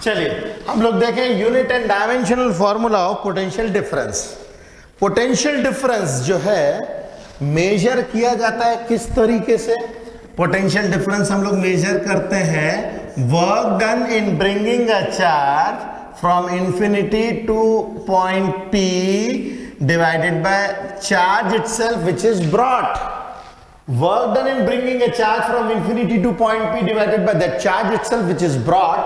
चलिए हम लोग देखें unit and dimensional formula of potential difference. Potential difference जो है मेजर किया जाता है किस तरीके से? पोटेंशियल डिफरेंस हम लोग मेजर करते हैं work done in bringing a charge from infinity two point P divided by charge itself which is brought. Work done in bringing a charge from infinity to point P divided by that charge itself which is brought,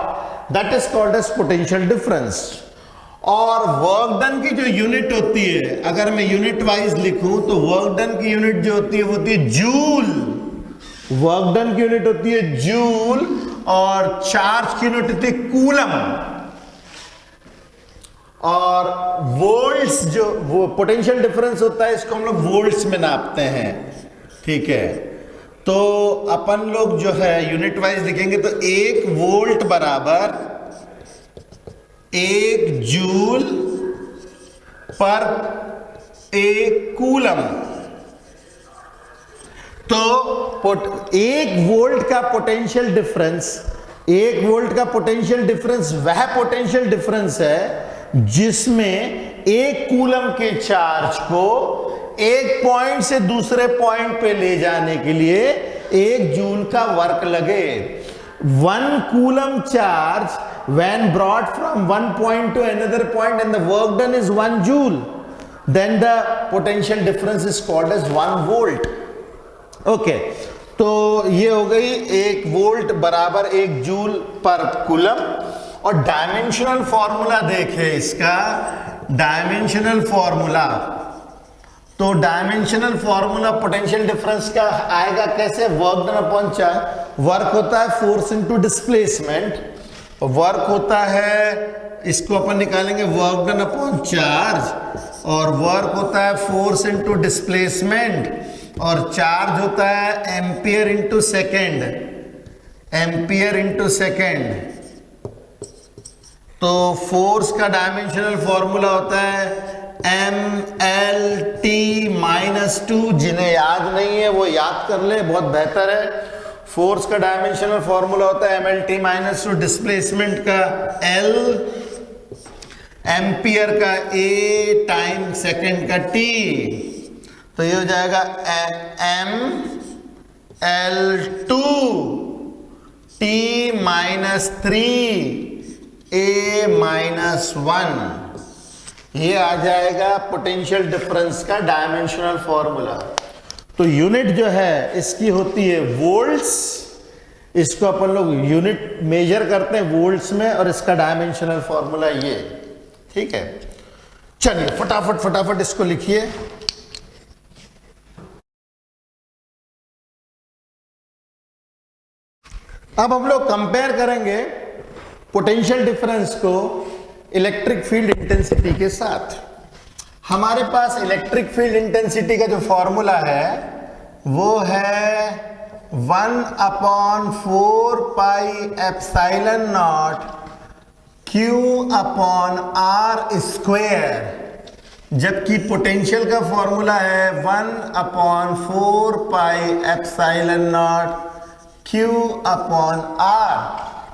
that is called as potential difference। और work done की जो unit होती है, अगर मैं unit wise लिखूं तो work done की यूनिट जो होती है वो होती है जूल। वर्क डन की यूनिट होती है जूल और चार्ज की यूनिट होती है कूलम। और वोल्ट्स जो वो पोटेंशियल डिफरेंस होता है इसको हम लोग वोल्ट्स में नापते हैं, ठीक है। तो अपन लोग जो है यूनिट वाइज लिखेंगे तो 1 वोल्ट बराबर 1 जूल पर 1 कूलम। तो 1 वोल्ट का पोटेंशियल डिफरेंस, 1 वोल्ट का पोटेंशियल डिफरेंस वह पोटेंशियल डिफरेंस है जिसमें 1 कूलम के चार्ज को एक पॉइंट से दूसरे पॉइंट पे ले जाने के लिए 1 जूल का वर्क लगे। 1 coulomb charge when brought from one point to another point and the work done is 1 joule, then the potential difference is called as 1 volt। Okay, तो ये हो गई 1 वोल्ट बराबर 1 जूल पर कूलम। और डायमेंशनल फॉर्मूला देखें इसका, डायमेंशनल फॉर्मूला, तो डायमेंशनल फॉर्मूला पोटेंशियल डिफरेंस का आएगा कैसे? Work done upon charge. Work होता है फोर्स इनटू डिस्प्लेसमेंट, वर्क होता है, इसको अपन निकालेंगे वर्क डन अपॉन चार्ज, और वर्क होता है फोर्स इनटू डिस्प्लेसमेंट, और चार्ज होता है ampere into second, ampere into second. तो फोर्स का डायमेंशनल फॉर्मूला होता है MLT-2। जिन्हें याद नहीं है वो याद कर ले, बहुत बेहतर है। फोर्स का डायमेंशनल फॉर्मूला होता है MLT-2, डिस्प्लेसमेंट का L, एम्पियर का A टाइम सेकेंड का T। तो ये हो जाएगा ML2 T-3 A-1। ये आ जाएगा पोटेंशियल डिफरेंस का डायमेंशनल फॉर्मूला। तो यूनिट जो है इसकी होती है वोल्ट्स, इसको अपन लोग यूनिट मेजर करते हैं वोल्ट्स में, और इसका डायमेंशनल फॉर्मूला ये, ठीक है। चलिए फटाफट फटाफट इसको लिखिए। अब हम लोग कंपेयर करेंगे पोटेंशियल डिफरेंस को इलेक्ट्रिक फील्ड इंटेंसिटी के साथ। हमारे पास इलेक्ट्रिक फील्ड इंटेंसिटी का जो फॉर्मूला है वो है 1/4 पाई एप्सिलॉन नॉट Q/r², जबकि पोटेंशियल का फॉर्मूला है 1/4 पाई एप्सिलॉन नॉट Q/r।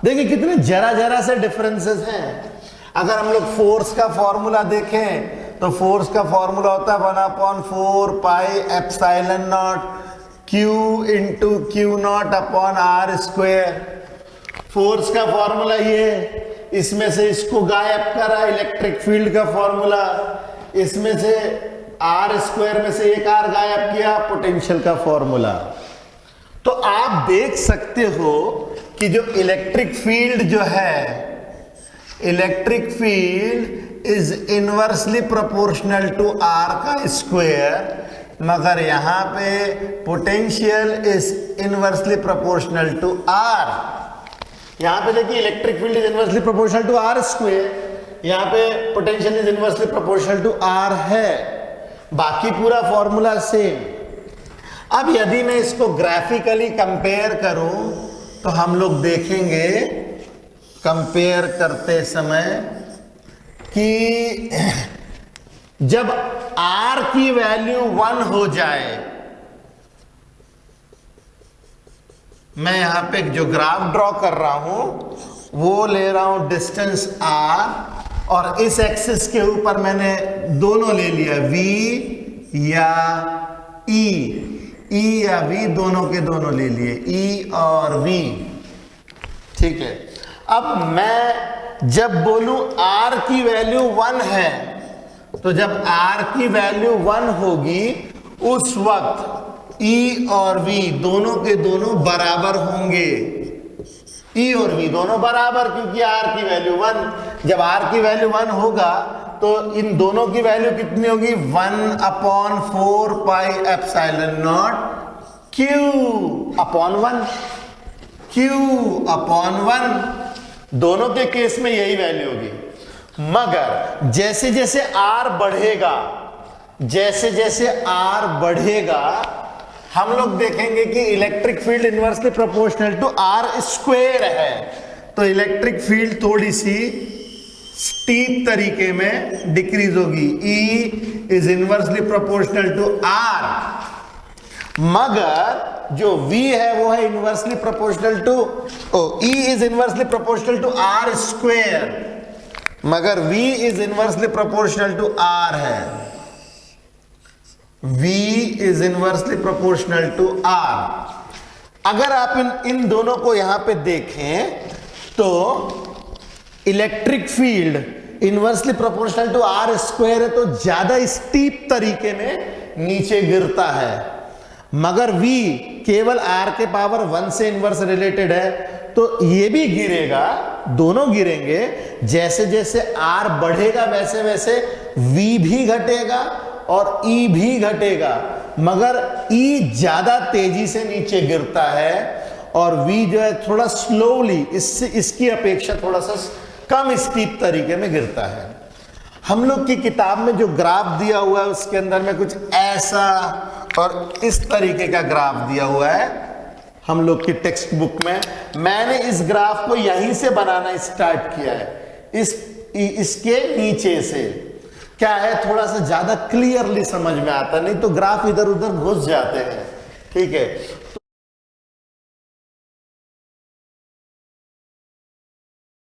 देखिए कितने जरा जरा से डिफरेंसेस हैं। अगर हम लोग फोर्स का फॉर्मूला देखें तो फोर्स का फॉर्मूला होता है 1/4 pi epsilon not Q into Q0/r²। Force का फॉर्मूला ये, इसमें से इसको गायब करा इलेक्ट्रिक फील्ड का फॉर्मूला, इसमें से r² में से एक r गायब किया पोटेंशियल का फॉर्मूला। तो आप देख सकते हो कि जो इलेक्ट्रिक फील्ड जो है, electric field is inversely proportional to r का स्क्वायर, मगर यहां पे potential is inversely proportional to r। यहां पे देखिए electric field is inversely proportional to r², यहां पे potential is inversely proportional to r है। बाकी पूरा फॉर्मूला सेम। अब यदि मैं इसको ग्राफिकली कंपेयर करूं तो हम लोग देखेंगे कंपेयर करते समय कि जब r की वैल्यू 1 हो जाए, मैं यहां पे जो ग्राफ ड्रॉ कर रहा हूं वो ले रहा हूं डिस्टेंस r, और इस एक्सिस के ऊपर मैंने दोनों ले लिया, v या e या v, दोनों के दोनों ले लिए, e और v। ठीक है, अब मैं जब बोलूं r की वैल्यू 1 है, तो जब r की वैल्यू 1 होगी उस वक्त e और v दोनों के दोनों बराबर होंगे। e और v दोनों बराबर, क्योंकि r की वैल्यू 1। जब r की वैल्यू 1 होगा तो इन दोनों की वैल्यू कितनी होगी, 1/4 pi epsilon not q upon 1, q upon 1। दोनों के केस में यही वैल्यू होगी। मगर जैसे जैसे r बढ़ेगा, जैसे जैसे r बढ़ेगा, हम लोग देखेंगे कि electric field inversely proportional to r square है। तो इलेक्ट्रिक फील्ड थोड़ी सी स्टीप तरीके में डिक्रीज होगी, E is inversely proportional to R। मगर जो V है वो है inversely proportional to E is inversely proportional to R square, मगर V is inversely proportional to R है। V is inversely proportional to R। अगर आप इन दोनों को यहां पे देखें तो electric field inversely proportional to R square है, तो ज्यादा स्टीप तरीके में नीचे गिरता है। मगर V केवल R के पावर 1 से इनवर्स रिलेटेड है, तो ये भी गिरेगा, दोनों गिरेंगे। जैसे जैसे R बढ़ेगा वैसे वैसे V भी घटेगा और E भी घटेगा, मगर E ज्यादा तेजी से नीचे गिरता है और V जो है थोड़ा स्लोली, इससे इसकी अपेक्षा थोड़ा सा कम स्टीप तरीके में गिरता है। हम लोग की किताब में जो ग्राफ दिया हुआ है उसके अंदर में कुछ ऐसा और इस तरीके का ग्राफ दिया हुआ है हम लोग की टेक्स्ट बुक में। मैंने इस ग्राफ को यहीं से बनाना स्टार्ट किया है, इसके नीचे से। क्या है, थोड़ा सा ज्यादा क्लियरली समझ में आता, नहीं तो ग्राफ इधर उधर घुस जाते हैं। ठीक है,